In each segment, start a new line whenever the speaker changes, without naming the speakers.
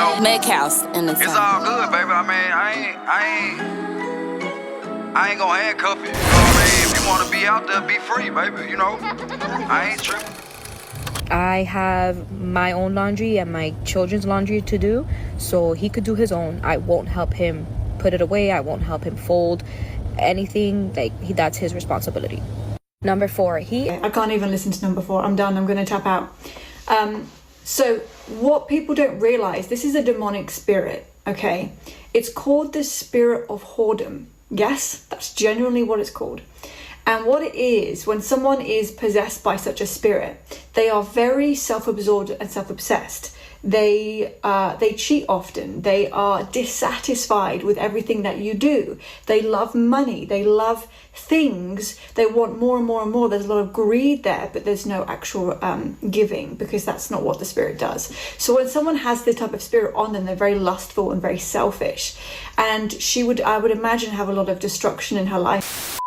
know,
Make house in the
it's
town.
all good, baby. I mean, I ain't gonna handcuff you. You know what I mean? If you wanna be out there, be free, baby. You know, I ain't tripping.
I have my own laundry and my children's laundry to do, so he could do his own. I won't help him put it away. I won't help him fold anything. That's his responsibility. Number 4,
I can't even listen to number 4. I'm done. I'm going to tap out. So what people don't realize, this is a demonic spirit, okay? It's called the spirit of whoredom. Yes, that's genuinely what it's called. And what it is, when someone is possessed by such a spirit, they are very self-absorbed and self-obsessed. They cheat often. They are dissatisfied with everything that you do. They love money. They love things. They want more and more and more. There's a lot of greed there, but there's no actual giving, because that's not what the spirit does. So when someone has this type of spirit on them, they're very lustful and very selfish. And I would imagine, have a lot of destruction in her life.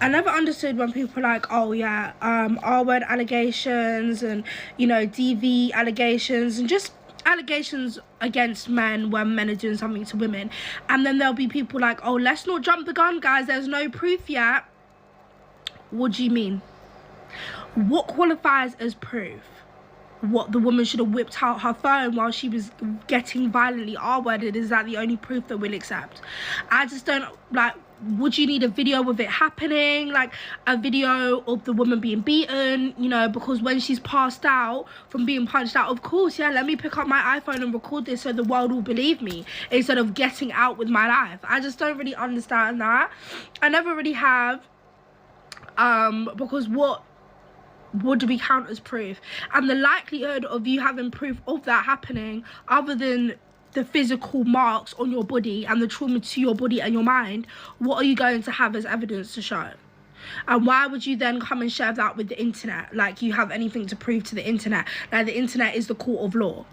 I never understood when people are like, oh yeah, R-word allegations and, you know, DV allegations and just allegations against men when men are doing something to women. And then there'll be people like, oh, let's not jump the gun, guys. There's no proof yet. What do you mean? What qualifies as proof? What, the woman should have whipped out her phone while she was getting violently R-worded? Is that the only proof that we'll accept? I just don't, like, would you need a video of it happening, like a video of the woman being beaten, you know, because when she's passed out from being punched out, of course, yeah, let me pick up my iPhone and record this so the world will believe me, instead of getting out with my life. I just don't really understand that. I never really have, because what do we count as proof? And the likelihood of you having proof of that happening, other than the physical marks on your body and the trauma to your body and your mind, what are you going to have as evidence to show? And why would you then come and share that with the internet, like you have anything to prove to the internet? Like the internet is the court of law.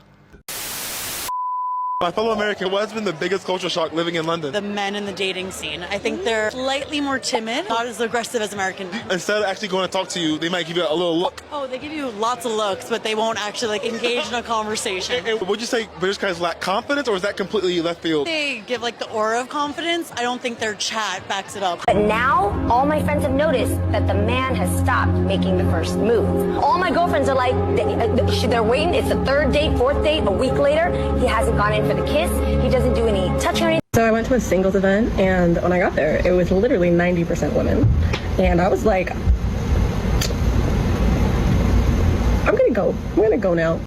My fellow American, what has been the biggest culture shock living in London?
The men in the dating scene. I think they're slightly more timid, not as aggressive as American.
Instead of actually going to talk to you, they might give you a little look.
Oh, they give you lots of looks, but they won't actually like engage in a conversation.
And would you say British guys lack confidence, or is that completely left field?
They give like the aura of confidence. I don't think their chat backs it up.
But now, all my friends have noticed that the man has stopped making the first move. All my girlfriends are like, they're waiting. It's the third date, fourth date, a week later. He hasn't gone in for the kiss. He doesn't do any touching or anything.
So I went to a singles event, and when I got there, it was literally 90% women. And I was like, I'm gonna go now.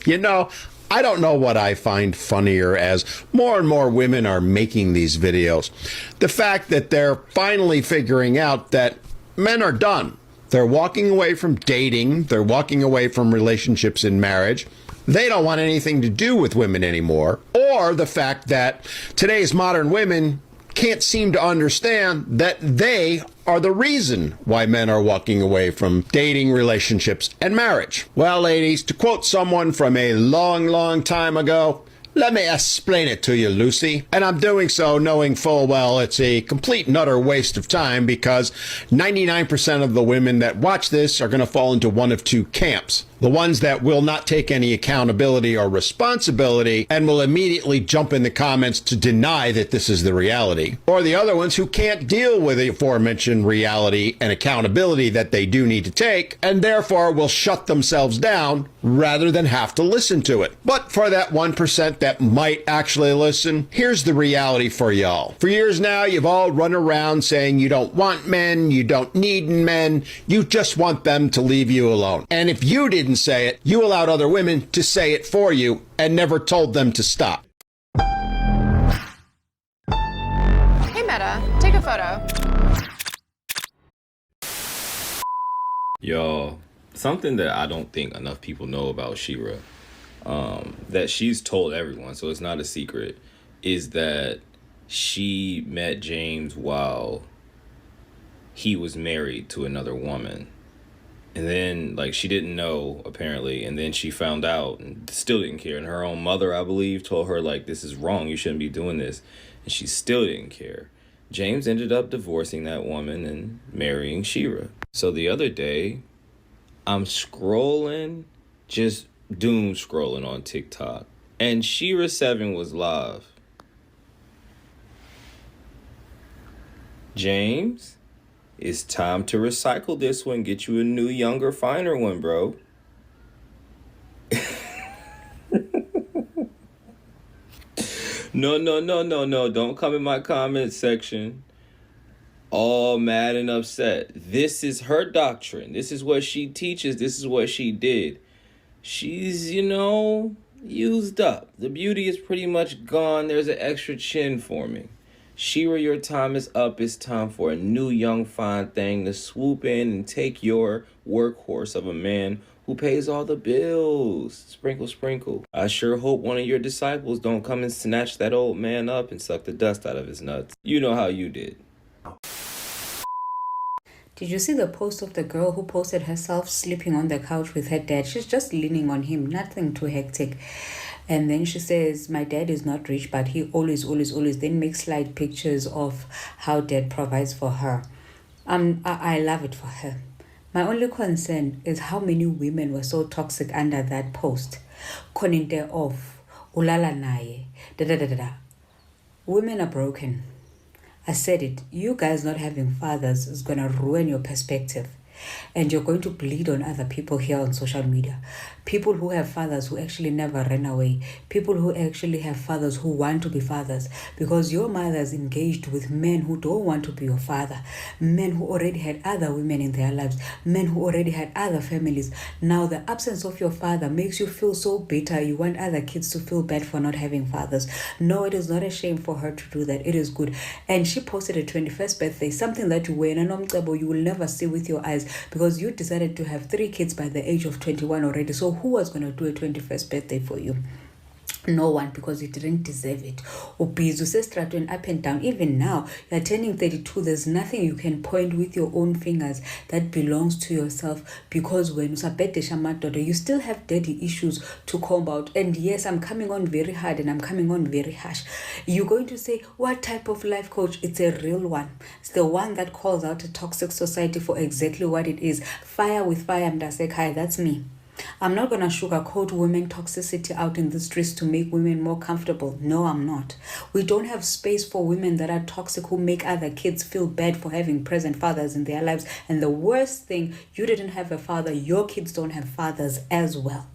You know, I don't know what I find funnier as more and more women are making these videos. The fact that they're finally figuring out that men are done. They're walking away from dating. They're walking away from relationships in marriage. They don't want anything to do with women anymore. Or the fact that today's modern women can't seem to understand that they are the reason why men are walking away from dating, relationships, and marriage. Well, ladies, to quote someone from a long, long time ago, let me explain it to you, Lucy. And I'm doing so knowing full well it's a complete and utter waste of time, because 99% of the women that watch this are going to fall into one of two camps. The ones that will not take any accountability or responsibility and will immediately jump in the comments to deny that this is the reality. Or the other ones who can't deal with the aforementioned reality and accountability that they do need to take, and therefore will shut themselves down rather than have to listen to it. But for that 1% that might actually listen, here's the reality for y'all. For years now, you've all run around saying you don't want men, you don't need men, you just want them to leave you alone. And if you didn't say it, you allowed other women to say it for you and never told them to stop.
Hey Meta, take a photo.
Yo, something that I don't think enough people know about Shira, that she's told everyone, so it's not a secret, is that she met James while he was married to another woman. And then, like, she didn't know, apparently, and then she found out and still didn't care. And her own mother, I believe, told her, like, this is wrong, you shouldn't be doing this. And she still didn't care. James ended up divorcing that woman and marrying Shira. So the other day, I'm scrolling, just doom scrolling on TikTok. And Shira 7 was live. James, it's time to recycle this one. Get you a new, younger, finer one, bro. No. Don't come in my comment section all mad and upset. This is her doctrine. This is what she teaches. This is what she did. She's, used up. The beauty is pretty much gone. There's an extra chin for me. Shira, your time is up. It's time for a new, young, fine thing to swoop in and take your workhorse of a man who pays all the bills. Sprinkle, sprinkle. I sure hope one of your disciples don't come and snatch that old man up and suck the dust out of his nuts. You know how you did.
Did you see the post of the girl who posted herself sleeping on the couch with her dad? She's just leaning on him, nothing too hectic. And then she says, my dad is not rich, but he always then makes slide pictures of how dad provides for her. I love it for her. My only concern is how many women were so toxic under that post. Koninte of, ulala naye, da. Women are broken. I said it. You guys not having fathers is going to ruin your perspective. And you're going to bleed on other people here on social media. People who have fathers who actually never ran away. People who actually have fathers who want to be fathers. Because your mother's engaged with men who don't want to be your father. Men who already had other women in their lives. Men who already had other families. Now the absence of your father makes you feel so bitter. You want other kids to feel bad for not having fathers. No, it is not a shame for her to do that. It is good. And she posted her 21st birthday. Something that you wear in you will never see with your eyes. Because you decided to have 3 kids by the age of 21 already. So who was going to do a 21st birthday for you? No one, because you didn't deserve it. Ubizu says Stratton up and down. Even now, you're turning 32. There's nothing you can point with your own fingers that belongs to yourself. Because when you still have daddy issues to comb out. And yes, I'm coming on very hard and I'm coming on very harsh. You're going to say, what type of life coach? It's a real one. It's the one that calls out a toxic society for exactly what it is. Fire with fire, Mdasekai. That's me. I'm not going to sugarcoat women toxicity out in the streets to make women more comfortable. No, I'm not. We don't have space for women that are toxic who make other kids feel bad for having present fathers in their lives. And the worst thing, you didn't have a father. Your kids don't have fathers as well.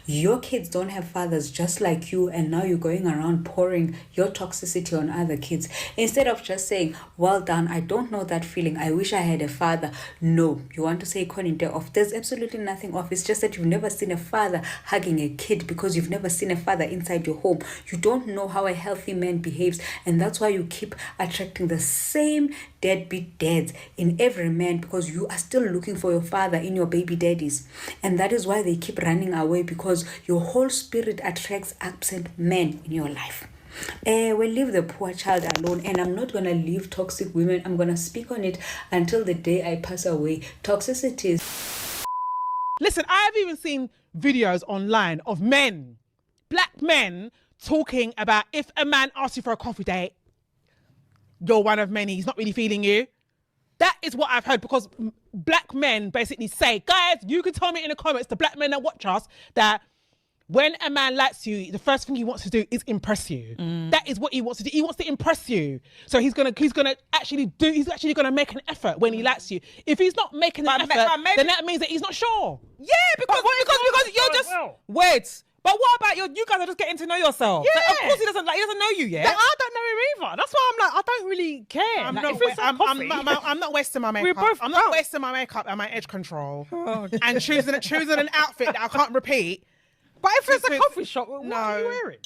Your kids don't have fathers just like you, and now you're going around pouring your toxicity on other kids. Instead of just saying, well done, I don't know that feeling, I wish I had a father. No, you want to say koninte off. There's absolutely nothing off. It's just that you've never seen a father hugging a kid because you've never seen a father inside your home. You don't know how a healthy man behaves, and that's why you keep attracting the same deadbeat dads in every man, because you are still looking for your father in your baby daddies. And that is why they keep running away, because your whole spirit attracts absent men in your life. We'll leave the poor child alone, and I'm not going to leave toxic women. I'm going to speak on it until the day I pass away. Toxicity is...
Listen, I have even seen videos online of men, black men, talking about if a man asks you for a coffee date, you're one of many, he's not really feeling you. That is what I've heard, because black men basically say, guys, you can tell me in the comments, the black men that watch us, that when a man likes you, the first thing he wants to do is impress you. That is what he wants to do. He wants to impress you. So he's gonna actually make an effort when he likes you. If he's not making an effort, then that means that he's not sure.
Yeah, because you're just wait. But what about you guys are just getting to know yourself?
Yeah.
Like, of course he doesn't know you yet.
I don't know him either. That's why I'm like, I don't really care. I'm not wasting my makeup. I'm not wasting my makeup and my edge control and choosing an outfit that I can't repeat.
But if it's a coffee shop, what are you wearing?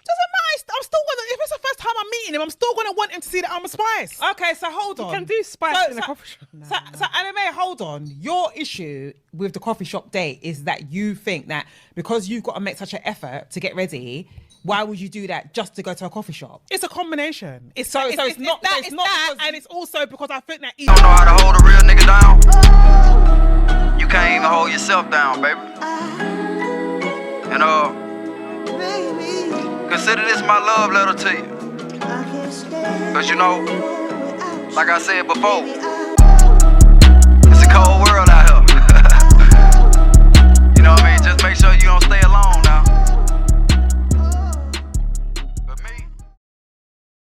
Doesn't matter. I'm still gonna. If it's the first time I'm meeting him, I'm still gonna want him to see that I'm a spice.
Okay, so hold on.
You can do spice in a coffee shop.
So Anime, hold on. Your issue with the coffee shop date is that you think that because you've got to make such an effort to get ready, why would you do that just to go to a coffee shop?
It's a combination. It's not
that,
and it's also because I think that
you don't know how to hold a real nigga down. You can't even hold yourself down, baby. And consider this my love letter to you. Cause you know, like I said before, it's a cold world